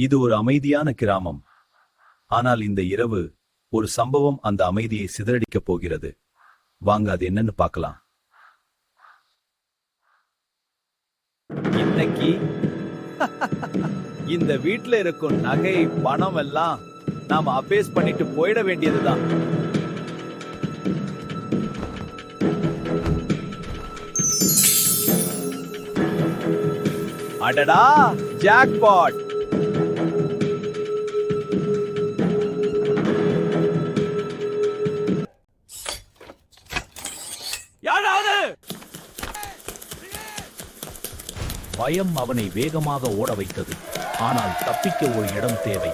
இது ஒரு அமைதியான கிராமம். ஆனால் இந்த இரவு ஒரு சம்பவம் அந்த அமைதியை சிதறடிக்கப் போகிறது. வாங்க அது என்னன்னு பார்க்கலாம். இன்னைக்கு இந்த வீட்ல இருக்கும் நகை பணம் எல்லாம் நாம அபேஸ் பண்ணிட்டு போயிட வேண்டியதுதான். அடடா, ஜாக்பாட்! பயம் அவனை வேகமாக ஓட வைத்தது. ஆனால் தப்பிக்க ஒரு இடம் தேவை.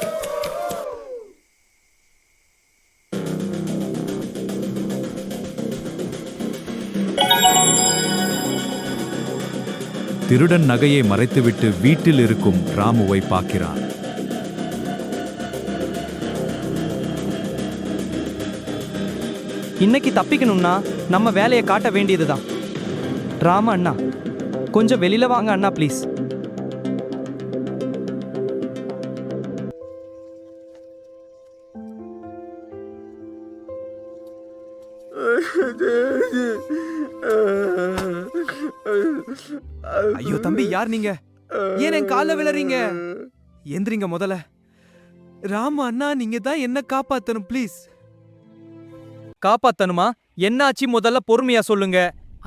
திருடன் நகையை மறைத்துவிட்டு வீட்டில் இருக்கும் ராமுவை பார்க்கிறான். இன்னைக்கு தப்பிக்கணும்னா நம்ம வேலையை காட்ட வேண்டியதுதான். ராம அண்ணா, கொஞ்சம் வெளியில வாங்க அண்ணா ப்ளீஸ். ஐயோ தம்பி, யார் நீங்க? ஏன் என் கால்ல விழறீங்க? எந்திரிங்க முதல்ல. ராம அண்ணா, நீங்க தான் என்ன காப்பாத்தணும் ப்ளீஸ். காப்பாத்தணுமா? என்னாச்சு முதல்ல பொறுமையா சொல்லுங்க.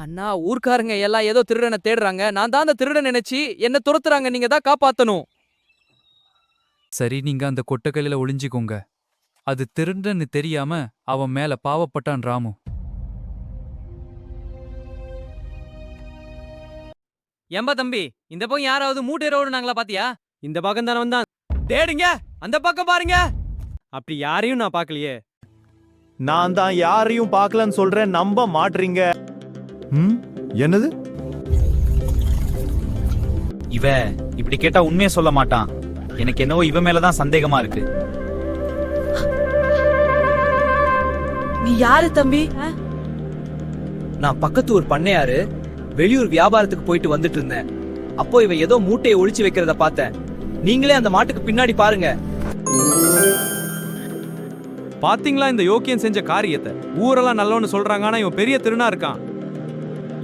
அண்ணா, ஊர்க்காரங்க எல்லாம் ஏதோ திருடனை தேடுறாங்க. நான் தான் அந்த திருடன் நினைச்சு என்ன துரத்துறாங்க. நீங்க தான் காப்பாத்தணும். சரி, நீங்க அந்த கொட்டகையில ஒளிஞ்சிக்கோங்க. அது திருடன்னு தெரியாம அவன் மேல பாவப்பட்டான் ராமு. ஏம்பா தம்பி, இந்த பக்கம் யாராவது மூட்டை ரோடு நாங்களா பாத்தியா? இந்த பக்கம் தானே வந்தான். தேடுங்க, அந்த பக்கம் பாருங்க. அப்படி யாரையும் நான் பார்க்கலையே. நான் தான் யாரையும் பார்க்கலன்னு சொல்றேன், நம்ப மாட்றீங்க. என்னது? இவ இப்படி கேட்டா உண்மையை சொல்ல மாட்டான். எனக்கு என்னவோ இவ மேலதான் சந்தேகமா இருக்கு. நீ யாரு தம்பி? நான் பக்கத்து ஊர் பண்ணையாரு. வெளியூர் வியாபாரத்துக்கு போயிட்டு வந்துட்டு இருந்தேன். அப்போ இவ ஏதோ மூட்டையை ஒளிச்சு வைக்கிறத பார்த்தேன். நீங்களே அந்த மாட்டுக்கு பின்னாடி பாருங்க. பாத்தீங்களா இந்த யோக்கியன் செஞ்ச காரியத்தை? ஊரெல்லாம் நல்லவன்னு சொல்றாங்க, ஆனா இவன் பெரிய திருடனா இருக்கான்.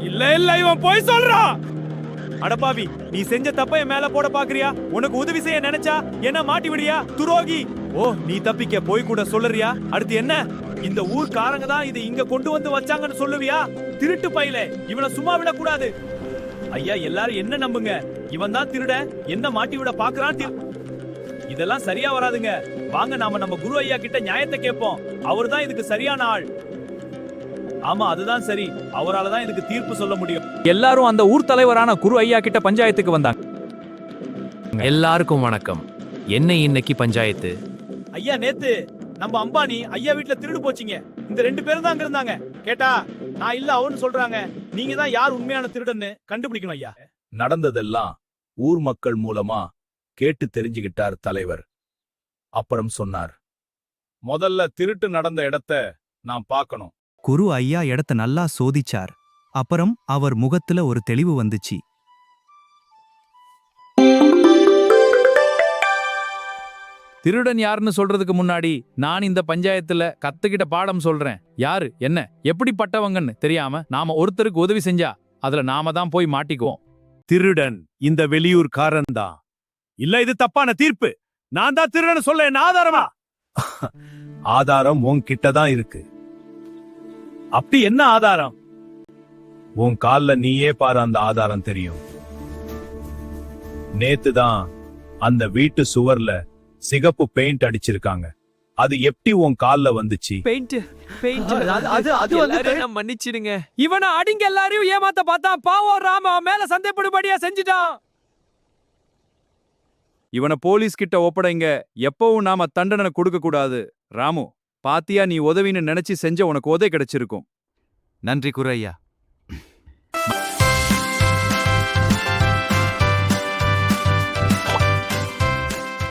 இல்ல இவன் போய் சொல்றான். அடப்பாவி, நீ செஞ்ச தப்ப என் மேல போட பாக்குறியா? உனக்கு உதவி செய்ய நினைச்சா என்ன மாட்டி விடியா துரோகி? ஓ, நீ தப்பிக்க போய் கூட சொல்லுறியா? அடுத்து என்ன? இந்த ஊர்க்காரங்க தான் இதை இங்க கொண்டு வந்து வச்சாங்கன்னு சொல்லுவியா? திருட்டு பையில, இவனை சும்மா விட கூடாது. ஐயா, எல்லாரும் என்ன நம்புங்க, இவன் தான் திருட, என்ன மாட்டி விட பாக்குறான். இதெல்லாம் சரியா வராதுங்க. வாங்க நாம நம்ம குரு ஐயா கிட்ட நியாயத்தை கேட்போம். அவர்தான் இதுக்கு சரியான ஆள். ஆமா, அதுதான் சரி. அவரால தான் இதுக்கு தீர்ப்பு சொல்ல முடியும். எல்லாரும் அந்த ஊர் தலைவரான குரு ஐயா கிட்ட பஞ்சாயத்துக்கு வந்தாங்க. எல்லாருக்கும் வணக்கம். என்ன இன்னைக்கு பஞ்சாயத்து? ஐயா, நேத்து நம்ம அம்பானி ஐயா வீட்டுல திருடு போச்சிங்க. இந்த 2 பேரும் தான் அங்க இருந்தாங்க. கேட்டா நான் இல்ல அவன்னு சொல்றாங்க. நீங்க தான் யார் உண்மையான திருடன்னு கண்டுபிடிக்கணும் ஐயா. நடந்ததெல்லாம் ஊர் மக்கள் மூலமா கேட்டு தெரிஞ்சுக்கிட்டார் தலைவர். அப்புறம் சொன்னார், முதல்ல திருட்டு நடந்த இடத்த நான் பார்க்கணும். குரு ஐயா இடத்த நல்லா சோதிச்சார். அப்புறம் அவர் முகத்துல ஒரு தெளிவு வந்துச்சு. திருடன் யாருன்னு சொல்றதுக்கு முன்னாடி நான் இந்த பஞ்சாயத்துல கத்துக்கிட்ட பாடம் சொல்றேன். யாரு என்ன எப்படிப்பட்டவங்கன்னு தெரியாம நாம ஒருத்தருக்கு உதவி செஞ்சா அதுல நாம தான் போய் மாட்டிக்குவோம். திருடன் இந்த வெளியூர்காரன் தான். இல்ல, இது தப்பான தீர்ப்பு. நான் தான் திருடன் சொல்ல என்ன ஆதாரமா? ஆதாரம் உன்கிட்ட தான் இருக்கு. அப்படி என்ன ஆதாரம்? உன் கால்ல நீயே பாரு, அந்த ஆதாரம் தெரியும். நேத்து தான் அந்த வீட்டு சுவர்ல சிகப்பு பெயிண்ட் அடிச்சிருக்காங்க. அது எப்படி உன் கால்ல வந்துச்சு? பெயிண்ட் அது வந்து மன்னிச்சிடுங்க. இவனை அடிங்க, எல்லாரையும் ஏமாத்த பார்த்தா பாவம் ராம மேல சந்தேகப்படும்படியா செஞ்சுட்டான். இவனை போலீஸ் கிட்ட ஒப்படைங்க. எப்பவும் நாம தண்டனை கொடுக்க கூடாது. ராமு, பாத்தியா, நீ உதவின்னு நினைச்சு செஞ்ச உனக்கு உதவி கிடைச்சிருக்கும். நன்றி குரு ஐயா.